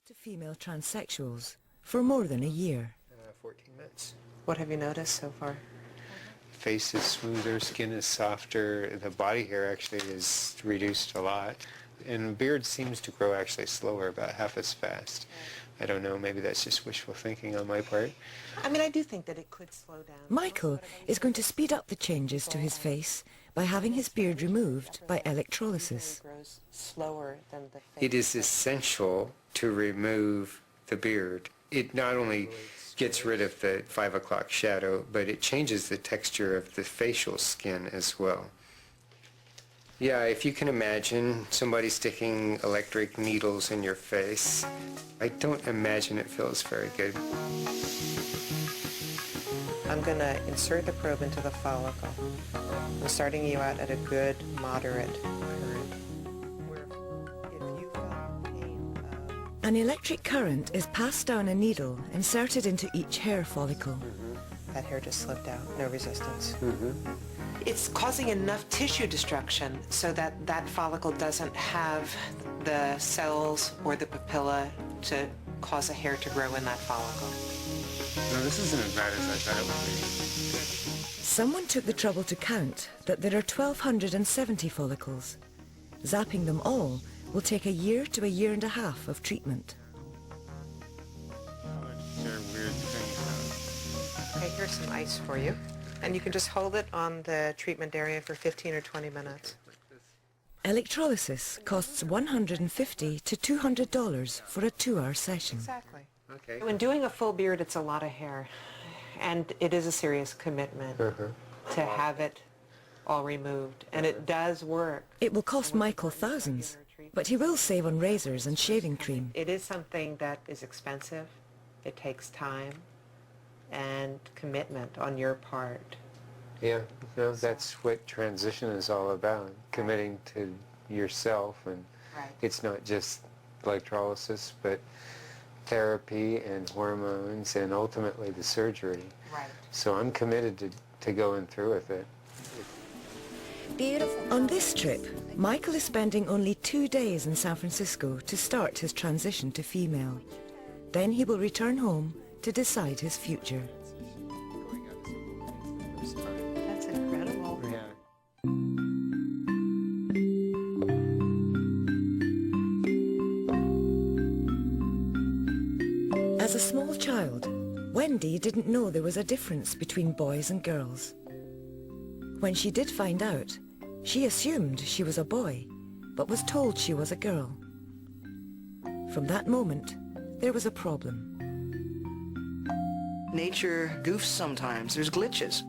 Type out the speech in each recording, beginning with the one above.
to female transsexuals for more than a year. 14 minutes. What have you noticed so far? Face is smoother, skin is softer, the body hair actually is reduced a lot, and beard seems to grow actually slower, about half as fast. I don't know, maybe that's just wishful thinking on my part. I mean, I do think that it could slow down. Michael is going to speed up the changes to his face by having his beard removed by electrolysis. It is essential to remove the beard. It not only gets rid of the 5 o'clock shadow, but it changes the texture of the facial skin as well. Yeah, if you can imagine somebody sticking electric needles in your face, I don't imagine it feels very good. I'm going to insert the probe into the follicle. I'm starting you out at a good, moderate current. If you felt pain, An electric current is passed down a needle inserted into each hair follicle. that hair just slipped out, no resistance. It's causing enough tissue destruction so that that follicle doesn't have the cells or the papilla to cause a hair to grow in that follicle. No, this isn't as bad as I thought it would be. Someone took the trouble to count that there are 1,270 follicles. Zapping them all will take a year to a year and a half of treatment. Weird things. Okay, here's some ice for you. And you can just hold it on the treatment area for 15 or 20 minutes. Electrolysis costs $150 to $200 for a 2-hour session. Exactly. Okay. When doing a full beard, it's a lot of hair. And it is a serious commitment to have it all removed. And it does work. It will cost Michael thousands, but he will save on razors and shaving cream. It is something that is expensive. It takes time and commitment on your part. Yeah, no, that's what transition is all about, committing to yourself, and Right. it's not just electrolysis, but therapy and hormones and ultimately the surgery. Right. So I'm committed to going through with it. Beautiful. On this trip, Michael is spending only 2 days in San Francisco to start his transition to female. Then he will return home to decide his future. That's incredible. Yeah. As a small child, Wendy didn't know there was a difference between boys and girls. When she did find out, she assumed she was a boy, but was told she was a girl. From that moment, there was a problem. Nature goofs sometimes. There's glitches.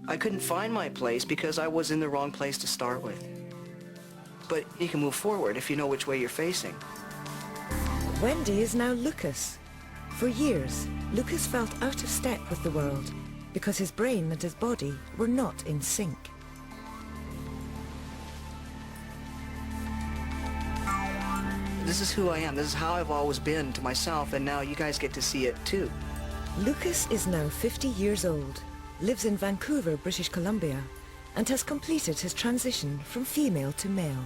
I couldn't find my place because I was in the wrong place to start with. But you can move forward if you know which way you're facing. Wendy is now Lucas. For years, Lucas felt out of step with the world because his brain and his body were not in sync. This is who I am. This is how I've always been to myself, and now you guys get to see it too. Lucas is now 50 years old, lives in Vancouver, British Columbia, and has completed his transition from female to male.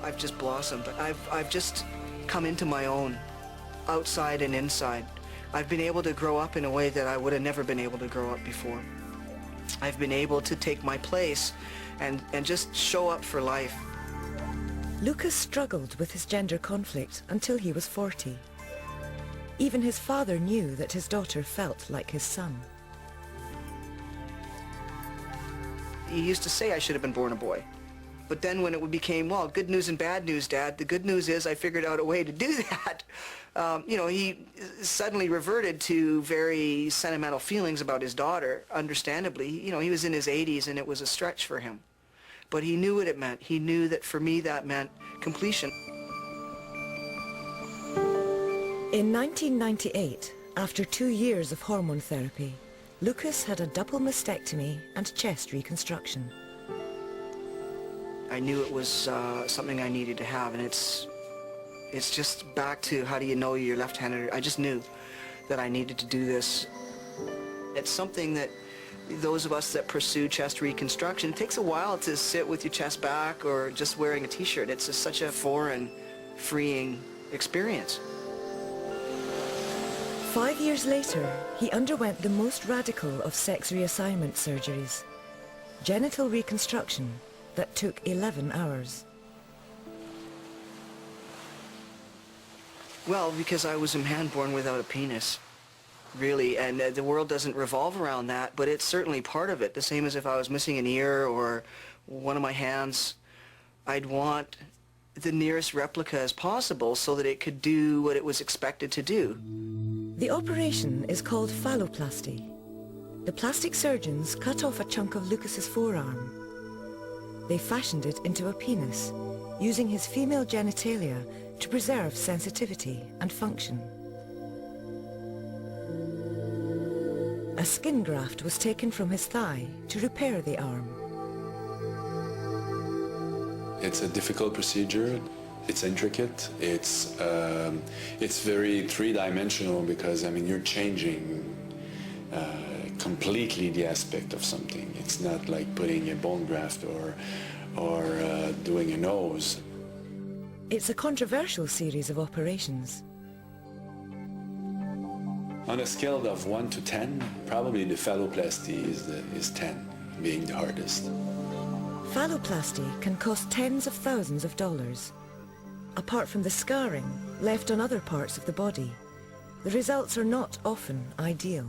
I've just blossomed. I've just come into my own, outside and inside. I've been able to grow up in a way that I would have never been able to grow up before. I've been able to take my place and just show up for life. Lucas struggled with his gender conflict until he was 40. Even his father knew that his daughter felt like his son. He used to say I should have been born a boy. But then when it became, well, good news and bad news, Dad, the good news is I figured out a way to do that. He suddenly reverted to very sentimental feelings about his daughter, understandably. He was in his 80s and it was a stretch for him. But he knew what it meant. He knew that for me that meant completion. In 1998, after 2 years of hormone therapy, Lucas had a double mastectomy and chest reconstruction. I knew it was something I needed to have, and it's just back to how do you know you're left-handed. I just knew that I needed to do this. It's something that those of us that pursue chest reconstruction, it takes a while to sit with your chest back or just wearing a t-shirt. It's just such a foreign freeing experience. 5 years later, he underwent the most radical of sex reassignment surgeries, genital reconstruction, that took 11 hours. Well, because I was a man born without a penis, really, and the world doesn't revolve around that, but it's certainly part of it. The same as if I was missing an ear or one of my hands, I'd want the nearest replica as possible so that it could do what it was expected to do. The operation is called phalloplasty. The plastic surgeons cut off a chunk of Lucas's forearm. They fashioned it into a penis, using his female genitalia to preserve sensitivity and function. A skin graft was taken from his thigh to repair the arm. It's a difficult procedure. It's intricate. It's very three-dimensional because, I mean, you're changing completely the aspect of something. It's not like putting a bone graft or doing a nose. It's a controversial series of operations. On a scale of 1 to 10, probably the phalloplasty is 10, being the hardest. Phalloplasty can cost tens of thousands of dollars. Apart from the scarring left on other parts of the body, the results are not often ideal.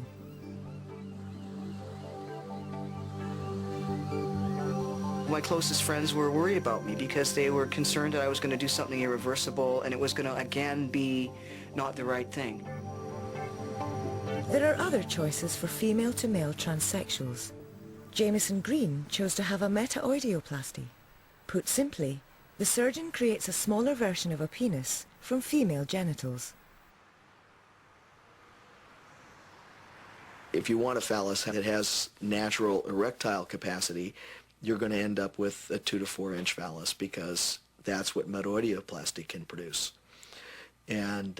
My closest friends were worried about me because they were concerned that I was going to do something irreversible and it was going to again be not the right thing. There are other choices for female to male transsexuals. Jameson Green chose to have a metaoideoplasty. Put simply, the surgeon creates a smaller version of a penis from female genitals. If you want a phallus that has natural erectile capacity, you're going to end up with a 2 to 4 inch phallus because that's what metoideoplasty can produce. And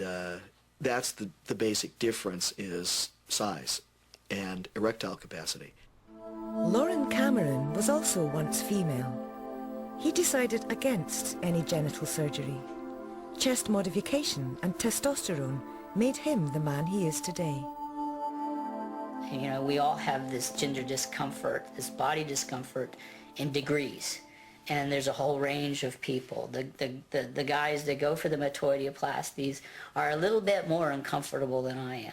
that's the basic difference, is size and erectile capacity. Lauren Cameron was also once female. He decided against any genital surgery. Chest modification and testosterone made him the man he is today. You know, we all have this gender discomfort, this body discomfort in degrees. And there's a whole range of people. The guys that go for the metoideoplasties are a little bit more uncomfortable than I am.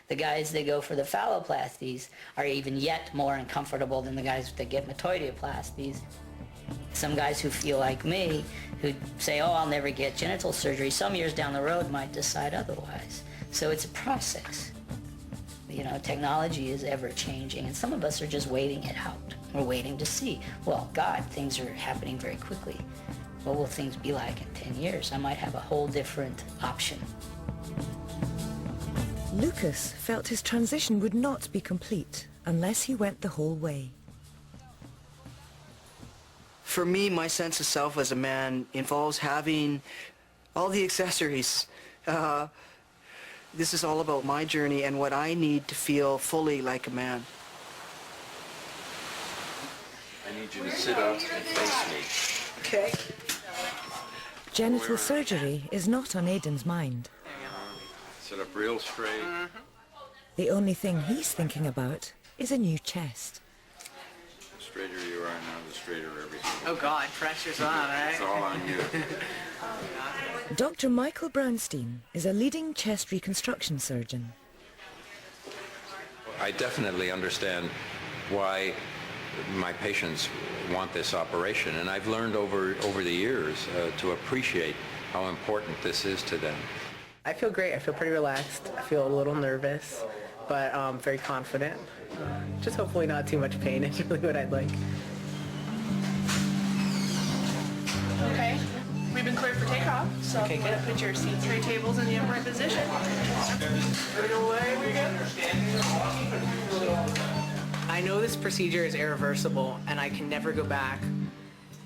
The guys that go for the phalloplasties are even yet more uncomfortable than the guys that get metoideoplasties. Some guys who feel like me, who say, oh, I'll never get genital surgery, some years down the road might decide otherwise. So it's a process. You know, technology is ever changing, and some of us are just waiting it out. We're waiting to see. Well, God, things are happening very quickly. What will things be like in 10 years? I might have a whole different option. Lucas felt his transition would not be complete unless he went the whole way. For me, my sense of self as a man involves having all the accessories. This is all about my journey and what I need to feel fully like a man. I need you to sit up and face me. Okay. Genital surgery is not on Aidan's mind. Sit up real straight. The only thing he's thinking about is a new chest. The straighter you are now, the straighter everything. Oh God, pressure's on, right? It's all on you. Dr. Michael Brownstein is a leading chest reconstruction surgeon. I definitely understand why my patients want this operation, and I've learned over the years to appreciate how important this is to them. I feel great. I feel pretty relaxed. I feel a little nervous, but very confident. Just hopefully not too much pain is really what I'd like. Okay, we've been cleared for takeoff, so Okay, good. put your seat 3 tables in the upright position. I know this procedure is irreversible and I can never go back.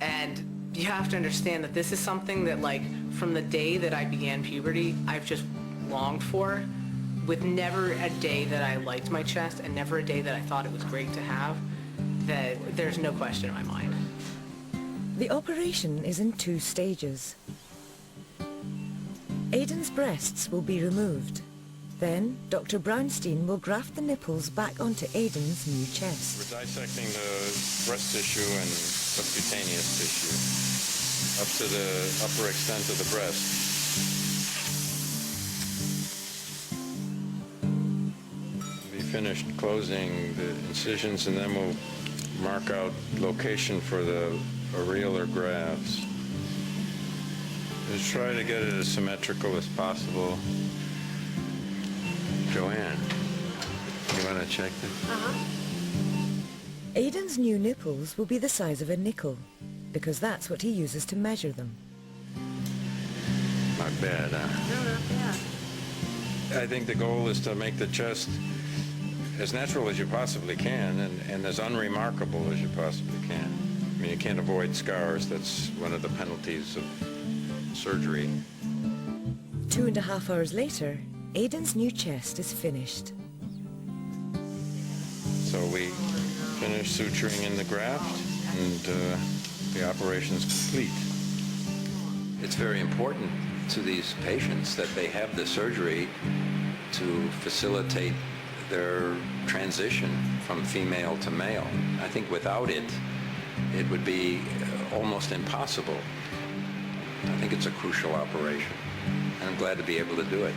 And you have to understand that this is something that, like, from the day that I began puberty, I've just longed for, with never a day that I liked my chest and never a day that I thought it was great to have, that there's no question in my mind. The operation is in 2 stages. Aiden's breasts will be removed. Then, Dr. Brownstein will graft the nipples back onto Aiden's new chest. We're dissecting the breast tissue and subcutaneous tissue up to the upper extent of the breast. We'll be finished closing the incisions, and then we'll mark out location for the areolar grafts. Just try to get it as symmetrical as possible. Joanne, you want to check this? Aiden's new nipples will be the size of a nickel, because that's what he uses to measure them. Not bad, huh? No, not bad. I think the goal is to make the chest as natural as you possibly can and as unremarkable as you possibly can. I mean, you can't avoid scars. That's one of the penalties of surgery. 2.5 hours later, Aiden's new chest is finished. So we finish suturing in the graft, and the operation's complete. It's very important to these patients that they have the surgery to facilitate their transition from female to male. I think without it, it would be almost impossible. I think it's a crucial operation, and I'm glad to be able to do it.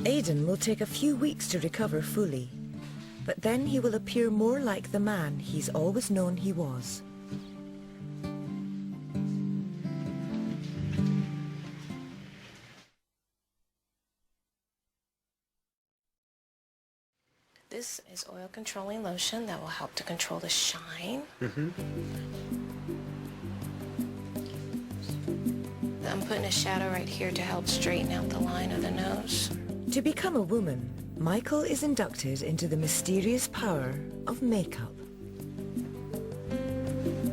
Aiden will take a few weeks to recover fully, but then he will appear more like the man he's always known he was. This is oil controlling lotion that will help to control the shine. I'm putting a shadow right here to help straighten out the line of the nose. To become a woman, Michael is inducted into the mysterious power of makeup.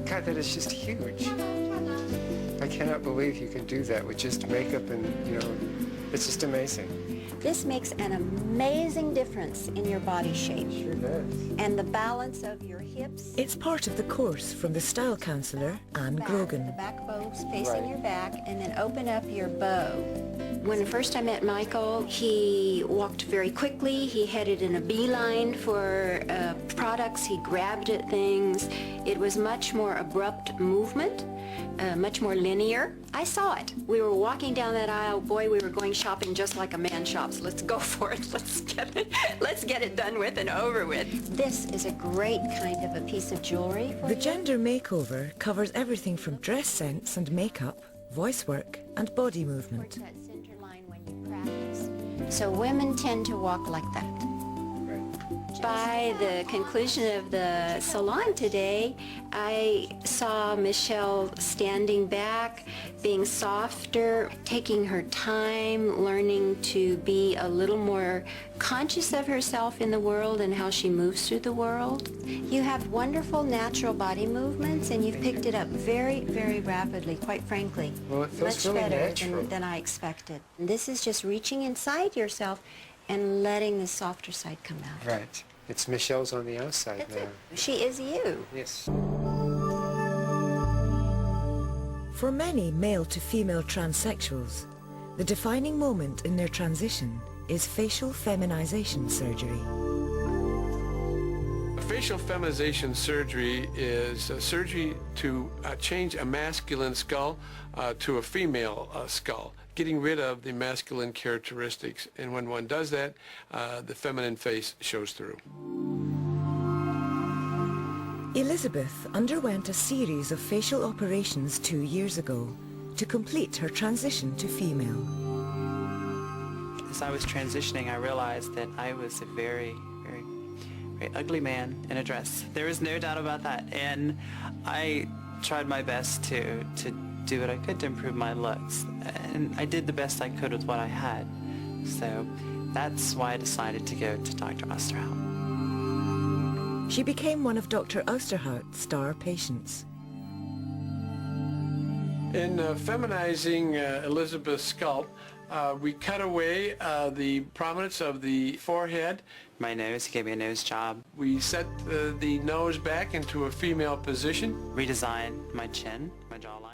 God, that is just huge. I cannot believe you can do that with just makeup and, it's just amazing. This makes an amazing difference in your body shape. Sure does. And the balance of your hips. It's part of the course from the style counsellor, Anne Grogan. The back bow's facing your back, and then open up your bow. When first I met Michael, he walked very quickly. He headed in a beeline for products. He grabbed at things. It was much more abrupt movement, much more linear. I saw it. We were walking down that aisle. Boy, we were going shopping just like a man shops. Let's go for it. Let's get it done with and over with. This is a great kind of a piece of jewelry for The you. gender makeover covers everything from dress sense and makeup, voice work, and body movement. That center line when you practice. So women tend to walk like that. By the conclusion of the salon today, I saw Michelle standing back, being softer, taking her time, learning to be a little more conscious of herself in the world and how she moves through the world. You have wonderful natural body movements, and you've picked it up very, very rapidly, quite frankly. Well, it feels Much really better natural. than I expected. This is just reaching inside yourself and letting the softer side come out. Right. It's Michelle's on the outside That's now. it. She is you. Yes. For many male to female transsexuals, the defining moment in their transition is facial feminization surgery. Facial feminization surgery is a surgery to change a masculine skull to a female skull, getting rid of the masculine characteristics. And when one does that, the feminine face shows through. Elizabeth underwent a series of facial operations 2 years ago to complete her transition to female. As I was transitioning, I realized that I was a very ugly man in a dress. There was no doubt about that. And I tried my best to do what I could to improve my looks. And I did the best I could with what I had. So that's why I decided to go to Dr. Osterhout. She became one of Dr. Osterhout's star patients. In feminizing Elizabeth's scalp, we cut away the prominence of the forehead. My nose, he gave me a nose job. We set the nose back into a female position. Redesigned my chin, my jawline.